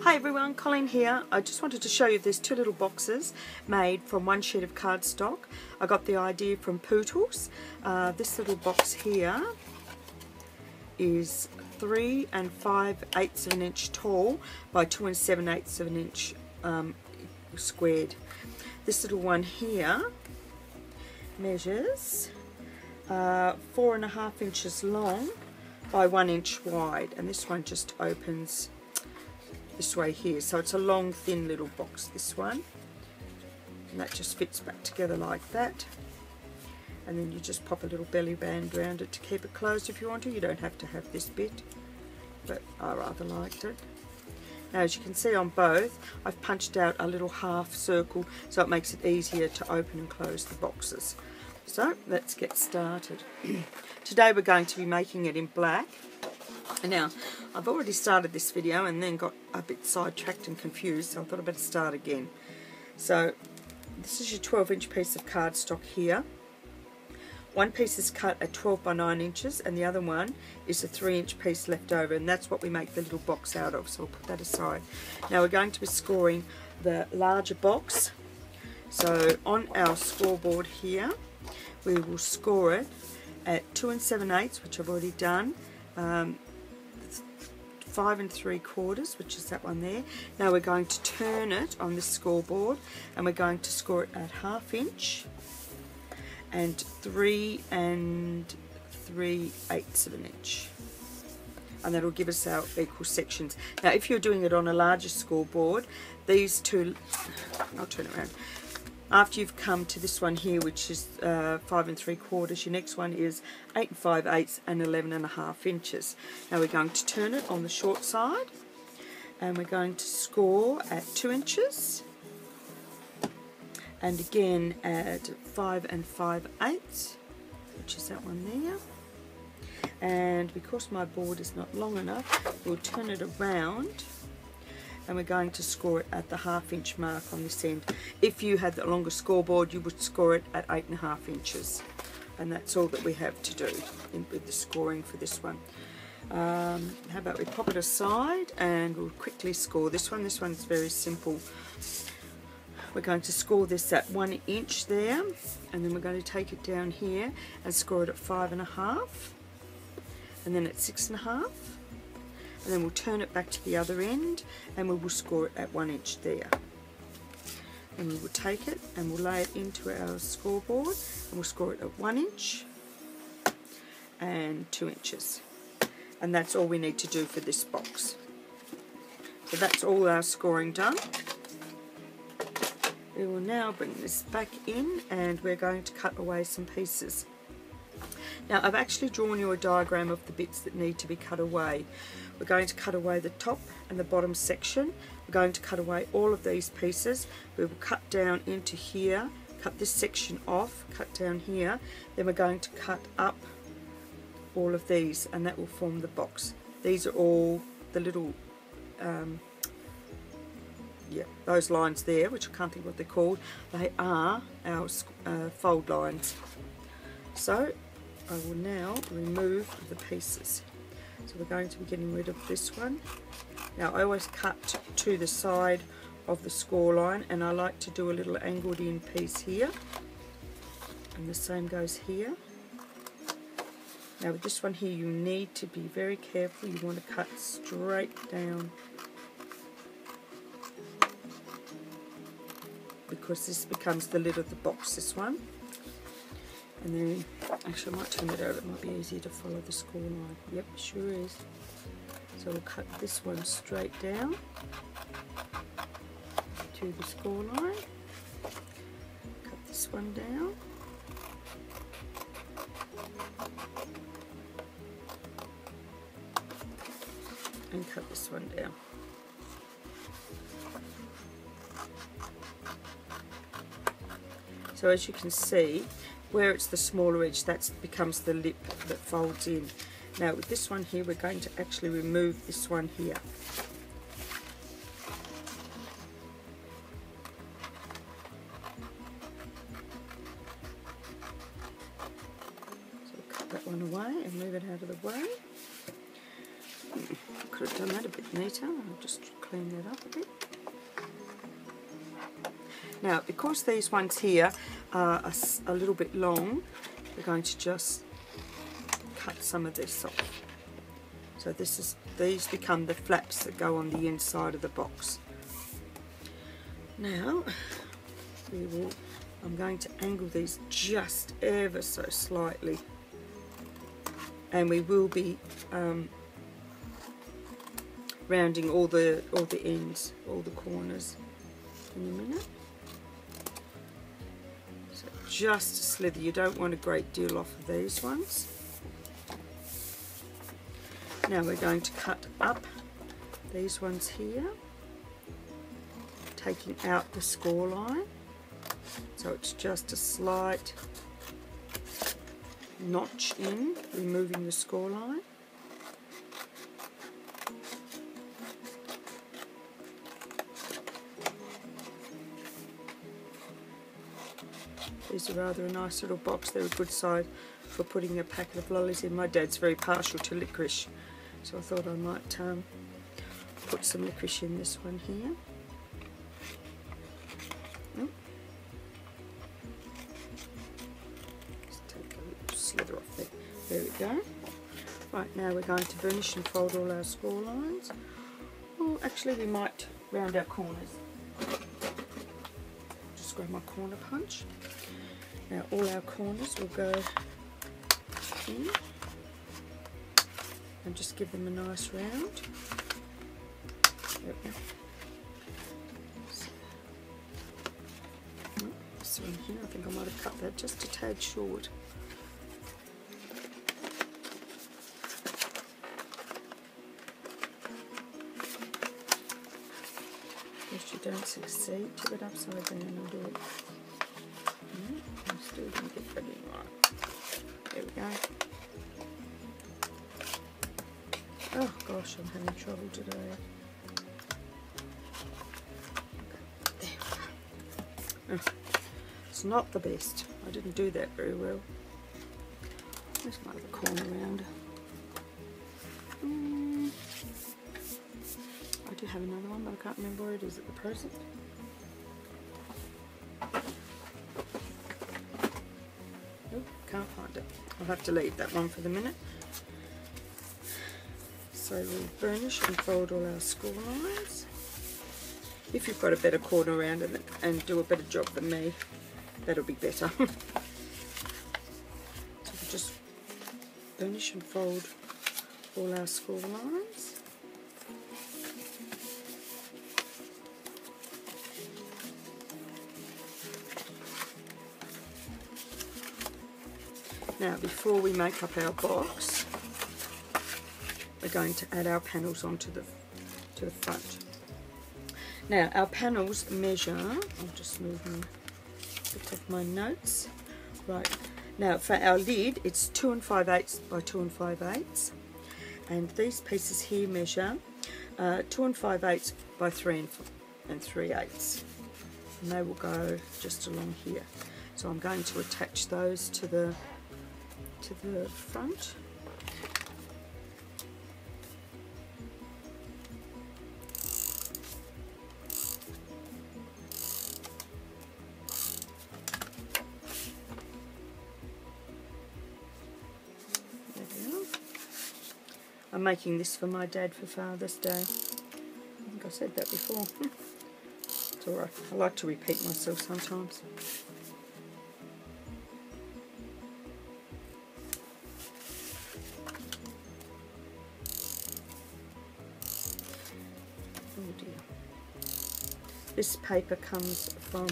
Hi everyone, Colleen here. I just wanted to show you there's two little boxes made from one sheet of cardstock. I got the idea from Poodles. This little box here is 3 5/8 of an inch tall by 2 7/8 of an inch squared. This little one here measures 4.5 inches long by 1 inch wide, and this one just opens this way here, so it's a long thin little box, this one, and that just fits back together like that, and then you just pop a little belly band around it to keep it closed if you want to. You don't have to have this bit, but I rather liked it. Now, as you can see on both, I've punched out a little half circle so it makes it easier to open and close the boxes. So let's get started. Today we're going to be making it in black. Now, I've already started this video and then got a bit sidetracked and confused, so I thought I'd better start again. So, this is your 12-inch piece of cardstock here. One piece is cut at 12 by 9 inches and the other one is a 3-inch piece left over, and that's what we make the little box out of, so we'll put that aside. Now we're going to be scoring the larger box. So on our scoreboard here, we will score it at 2 7/8, which I've already done, 5 3/4, which is that one there. Now we're going to turn it on this scoreboard and we're going to score it at 1/2 inch and 3 3/8 of an inch, and that'll give us our equal sections. Now if you're doing it on a larger scoreboard, these two, I'll turn it around. After you've come to this one here, which is 5 3/4, your next one is 8 5/8 and 11.5 inches. Now we're going to turn it on the short side and we're going to score at 2 inches and again at 5 5/8, which is that one there. And because my board is not long enough, we'll turn it around and we're going to score it at the 1/2 inch mark on this end. If you had the longer scoreboard, you would score it at 8.5 inches, and that's all that we have to do with the scoring for this one. How about we pop it aside and we'll quickly score this one. This one's very simple. We're going to score this at 1 inch there, and then we're going to take it down here and score it at 5.5, and then at 6.5. And then we'll turn it back to the other end and we will score it at 1 inch there. And we will take it and we'll lay it into our scoreboard and we'll score it at 1 inch and 2 inches. And that's all we need to do for this box. So that's all our scoring done. We will now bring this back in and we're going to cut away some pieces. Now I've actually drawn you a diagram of the bits that need to be cut away. We're going to cut away the top and the bottom section. We're going to cut away all of these pieces. We will cut down into here, cut this section off, cut down here. Then we're going to cut up all of these and that will form the box. These are all the little, those lines there, which I can't think what they're called. They are our fold lines. So I will now remove the pieces. So we're going to be getting rid of this one. Now I always cut to the side of the score line, and I like to do a little angled in piece here, and the same goes here. Now with this one here, you need to be very careful. You want to cut straight down, because this becomes the lid of the box, this one. And then, actually I might turn it over, it might be easier to follow the score line. Yep, sure is. So we'll cut this one straight down to the score line. Cut this one down. And cut this one down. So as you can see, where it's the smaller edge, that becomes the lip that folds in. Now with this one here, we're going to actually remove this one here. So we'll cut that one away and move it out of the way. Could have done that a bit neater. I'll just clean that up a bit. Now, because these ones here are a little bit long, we're going to just cut some of this off. So these become the flaps that go on the inside of the box. Now, I'm going to angle these just ever so slightly, and we will be rounding all the ends, all the corners in a minute. So just a slither. You don't want a great deal off of these ones. Now we're going to cut up these ones here, taking out the score line. So it's just a slight notch in, removing the score line. These are rather a nice little box. They're a good size for putting a packet of lollies in. My dad's very partial to licorice, so I thought I might put some licorice in this one here. Just take a little slither off there. There we go. Right, now we're going to burnish and fold all our score lines. Well, actually we might round our corners. Just grab my corner punch. Now all our corners will go in and just give them a nice round. There we go. This one here, I think I might have cut that just a tad short. If you don't succeed, tip it upside down and do it. I still didn't get that in right. There we go. Oh gosh, I'm having trouble today. There we go. Oh, it's not the best. I didn't do that very well. There's my other corner rounder. I do have another one, but I can't remember where it is at the present. Can't find it. I'll have to leave that one for the minute. So we'll burnish and fold all our score lines. If you've got a better corner round and do a better job than me, that'll be better. So we'll just burnish and fold all our score lines. Now, before we make up our box, we're going to add our panels onto the front. Now, our panels measure. I'll just move a bit of my notes. Right. Now, for our lid, it's 2 5/8 by 2 5/8, and these pieces here measure 2 5/8 by 3 3/8, and they will go just along here. So I'm going to attach those to the front. There we are. I'm making this for my dad for Father's Day. I think I said that before. It's alright. I like to repeat myself sometimes. This paper comes from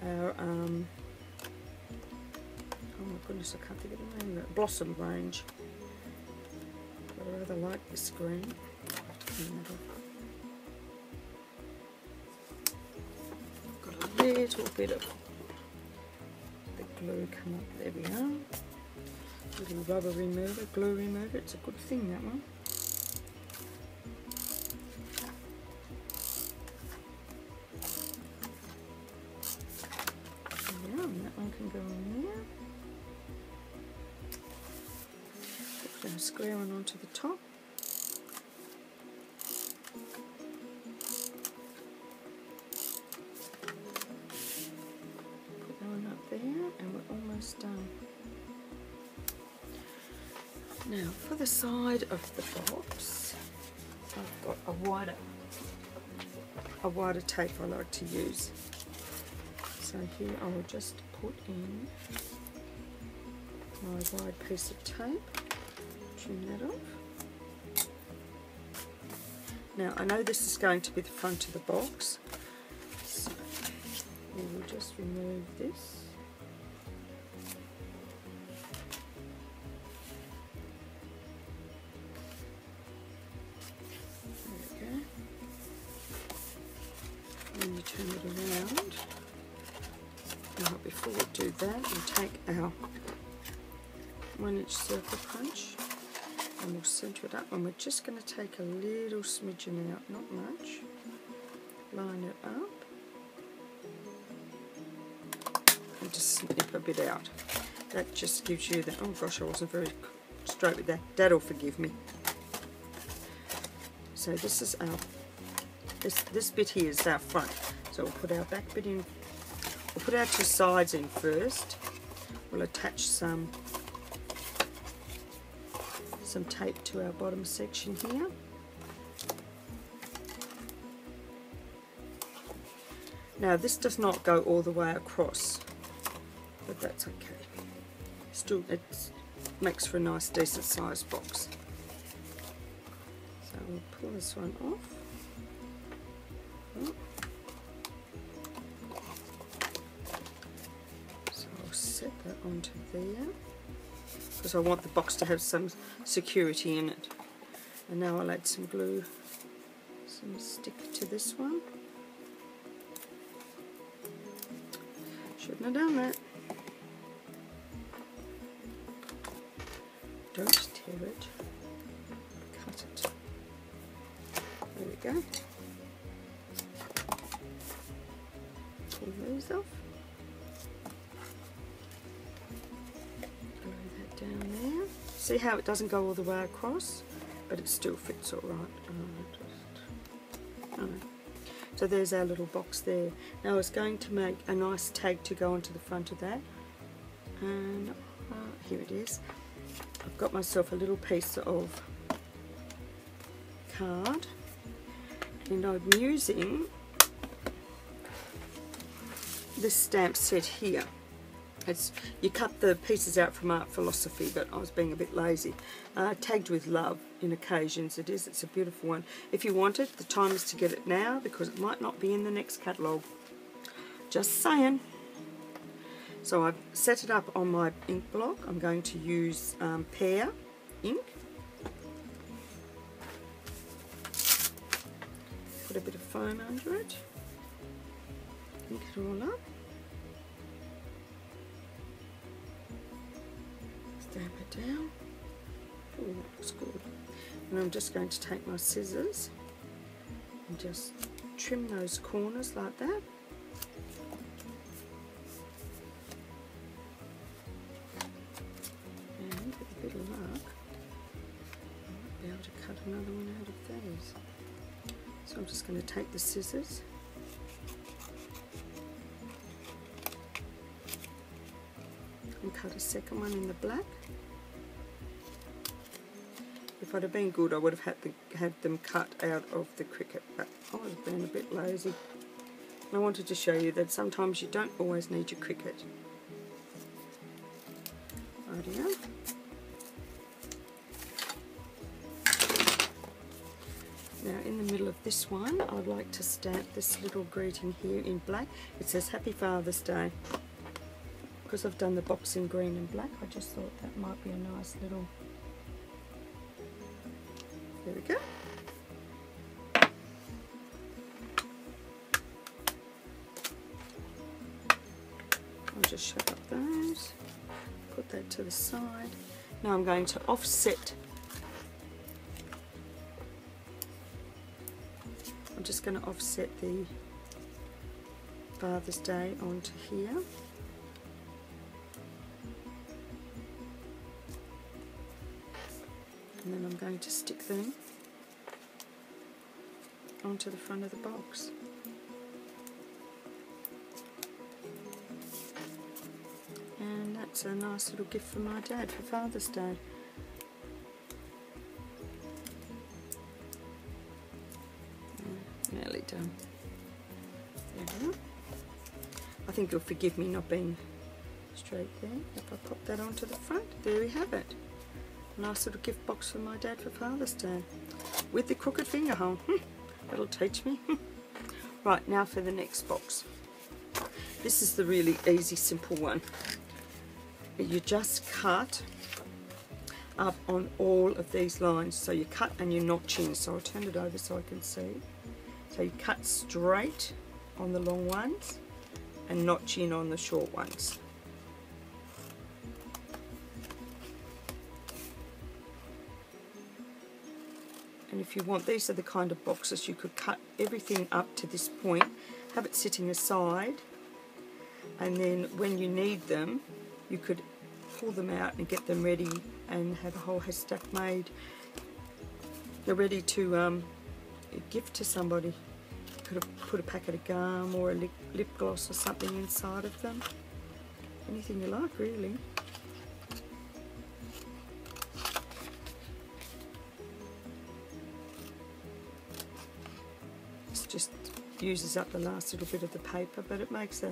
our, oh my goodness, I can't think of the name of it, Blossom range. But I rather like this green. Got a little bit of the glue come up, there we are. Little rubber remover, glue remover, it's a good thing, that one. Square one onto the top. Now for the side of the box, I've got a wider tape I like to use. So here I will just put in my wide piece of tape, trim that off. Now I know this is going to be the front of the box, so we will just remove this. And you turn it around. Now before we do that, we'll take our 1-inch circle punch and we'll centre it up, and we're just going to take a little smidgen out, not much. Line it up and just snip a bit out. That just gives you the, oh gosh, I wasn't very straight with that. Dad'll forgive me. So this is our, this bit here is our front. So we'll put our back bit in, we'll put our 2 sides in first. We'll attach some tape to our bottom section here. Now this does not go all the way across, but that's okay. Still, it makes for a nice decent sized box. So we'll pull this one off. So I'll set that onto there, because I want the box to have some security in it. And now I'll add some glue, some stick to this one. Shouldn't have done that. Don't tear it, cut it. There we go. Pull those off. Down there. See how it doesn't go all the way across, but it still fits all right. So there's our little box there. Now I was going to make a nice tag to go onto the front of that, and here it is. I've got myself a little piece of card, and I'm using this stamp set here. You cut the pieces out from Art Philosophy, but I was being a bit lazy. Tagged with Love in Occasions it is. It's a beautiful one. If you want it, the time is to get it now, because it might not be in the next catalogue. Just saying. So I've set it up on my ink block. I'm going to use Pear ink. Put a bit of foam under it. Ink it all up. Stamp it down. Oh, that looks good. And I'm just going to take my scissors and just trim those corners like that. And with a bit of luck, I might be able to cut another one out of these. So I'm just going to take the scissors and cut a second one in the black. If I'd have been good, I would have had them cut out of the Cricut, but I was being a bit lazy. And I wanted to show you that sometimes you don't always need your Cricut. Rightio. Now in the middle of this one, I'd like to stamp this little greeting here in black. It says Happy Father's Day. Because I've done the box in green and black, I just thought that might be a nice little... There we go. I'll just shut up those, put that to the side. Now I'm going to offset. I'm just going to offset the Father's Day onto here. And then I'm going to stick them onto the front of the box. And that's a nice little gift from my dad for Father's Day. there we are. I think you'll forgive me not being straight there. If I pop that onto the front, there we have it. A nice little gift box for my dad for Father's Day. With the crooked finger hole. That'll teach me. Right, now for the next box. This is the really easy, simple one. You just cut up on all of these lines. So you cut and you notch in. So I'll turn it over so I can see. So you cut straight on the long ones and notch in on the short ones. And if you want, these are the kind of boxes you could cut everything up to this point, have it sitting aside, and then when you need them, you could pull them out and get them ready and have a whole haystack made. You're ready to gift to somebody. You could have put a packet of gum or a lip gloss or something inside of them. Anything you like, really. Just uses up the last little bit of the paper, but it makes a,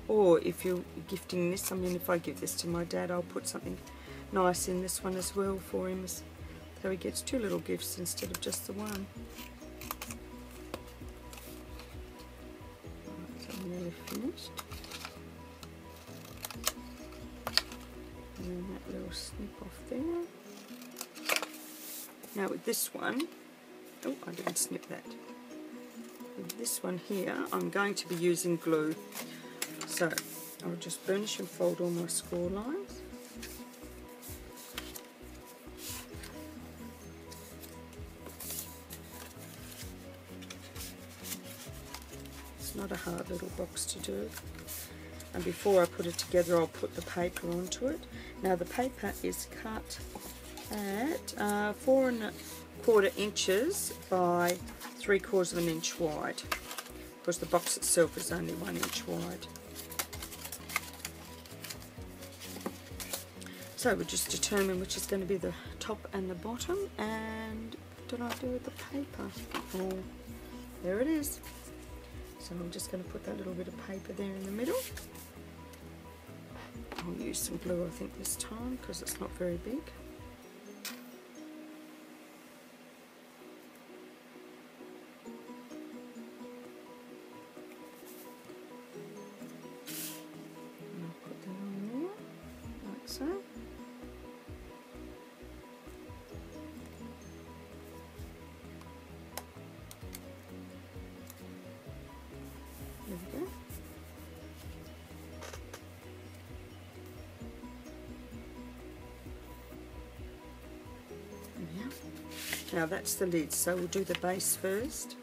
or if you're gifting this, I mean, if I give this to my dad, I'll put something nice in this one as well for him, so he gets 2 little gifts instead of just the one. Right, so I'm nearly finished. And then that little snip off there. Now with this one, oh, I didn't snip that. With this one here, I'm going to be using glue. So I'll just burnish and fold all my score lines. It's not a hard little box to do. And before I put it together, I'll put the paper onto it. Now the paper is cut at 4 1/4 inches by 3/4 of an inch wide, because the box itself is only 1 inch wide. So we'll just determine which is going to be the top and the bottom. And what did I do with the paper? Oh, there it is. So I'm just going to put that little bit of paper there in the middle. I'll use some glue, I think, this time, because it's not very big. So, there we go. Now that's the lid, so we'll do the base first.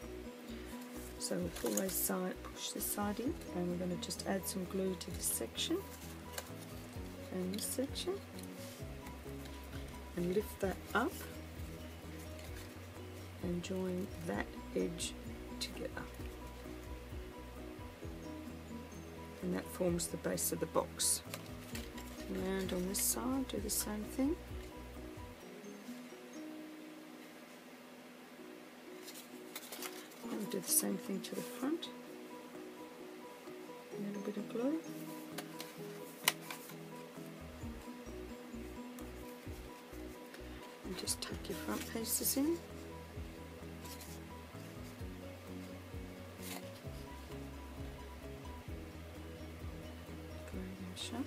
So we'll pull those side, push this side in, and we're going to just add some glue to this section and this section, and lift that up and join that edge together, and that forms the base of the box. And on this side, do the same thing. And do the same thing to the front. A little bit of glue. And just tuck your front pieces in. Glue them shut.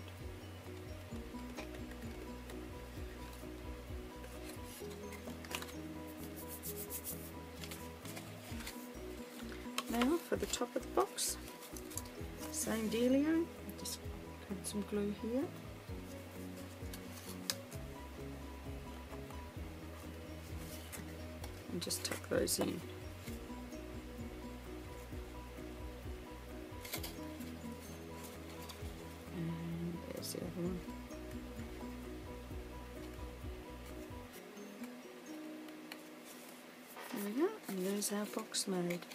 Now for the top of the box, same dealio, just add some glue here. And just tuck those in. And there's the other one. There we go, and there's our box made.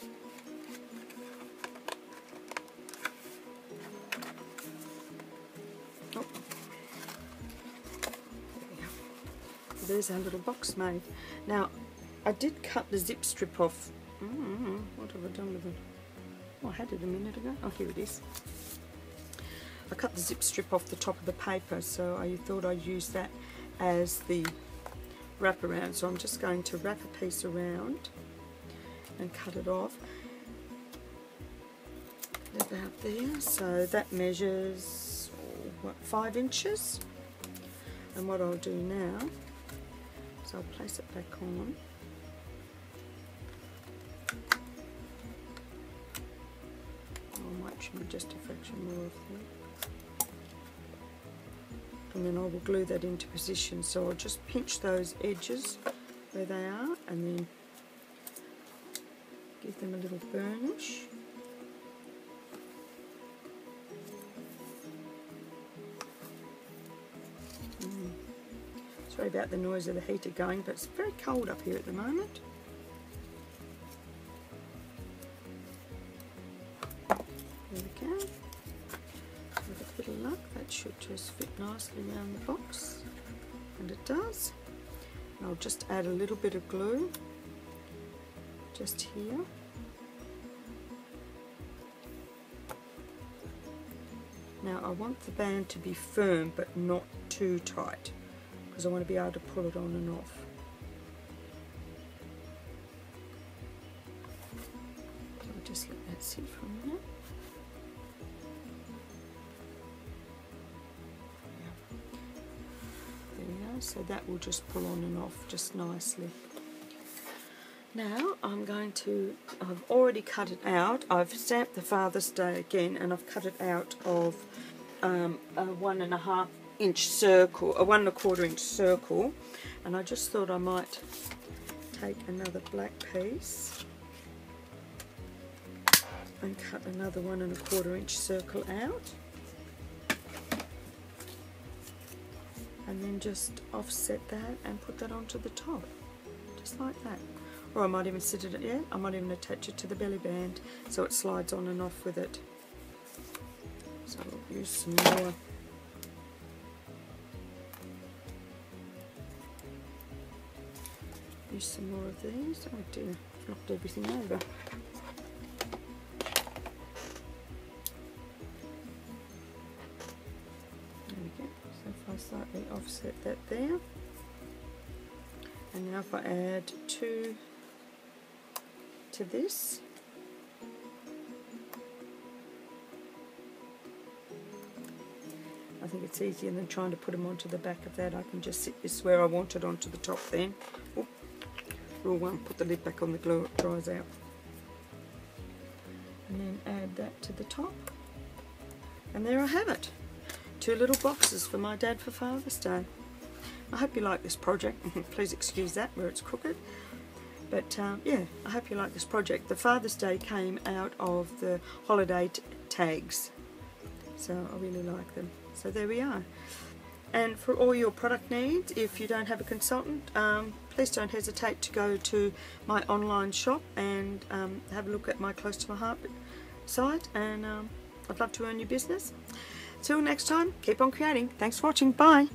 Oh. There's our little box made. Now, I did cut the zip strip off What have I done with it? Oh, I had it a minute ago. Oh, here it is. I cut the zip strip off the top of the paper, so I thought I'd use that as the wrap around. So I'm just going to wrap a piece around and cut it off. About there, so that measures, what, 5 inches. And what I'll do now is I'll place it back on. I might trim just a fraction more of that. And then I will glue that into position. So I'll just pinch those edges where they are and then give them a little burnish. Sorry about the noise of the heater going, but it's very cold up here at the moment. There we go. With a bit of luck, that should just fit nicely around the box, and it does. And I'll just add a little bit of glue just here. Now I want the band to be firm but not too tight, because I want to be able to pull it on and off. So I'll just let that sit for a minute. There we go, so that will just pull on and off just nicely. Now I'm going to, I've already cut it out. I've stamped the Father's Day again, and I've cut it out of a 1.5 inch circle, a 1 1/4 inch circle, and I just thought I might take another black piece and cut another 1 1/4 inch circle out, and then just offset that and put that onto the top, just like that. Or I might even sit it, yeah, I might even attach it to the belly band so it slides on and off with it. So I'll use some more. Use some more of these. Oh dear, I've knocked everything over. There we go. So if I slightly offset that there. And now if I add 2 to this. I think it's easier than trying to put them onto the back of that. I can just sit this where I want it onto the top then. Oh, rule 1, put the lid back on the glue, it dries out. And then add that to the top. And there I have it. 2 little boxes for my dad for Father's Day. I hope you like this project. Please excuse that where it's crooked. But yeah, I hope you like this project. The Father's Day came out of the holiday tags, so I really like them. So there we are. And for all your product needs, if you don't have a consultant, please don't hesitate to go to my online shop and have a look at my Close to My Heart site, and I'd love to earn your business. Till next time, keep on creating. Thanks for watching. Bye.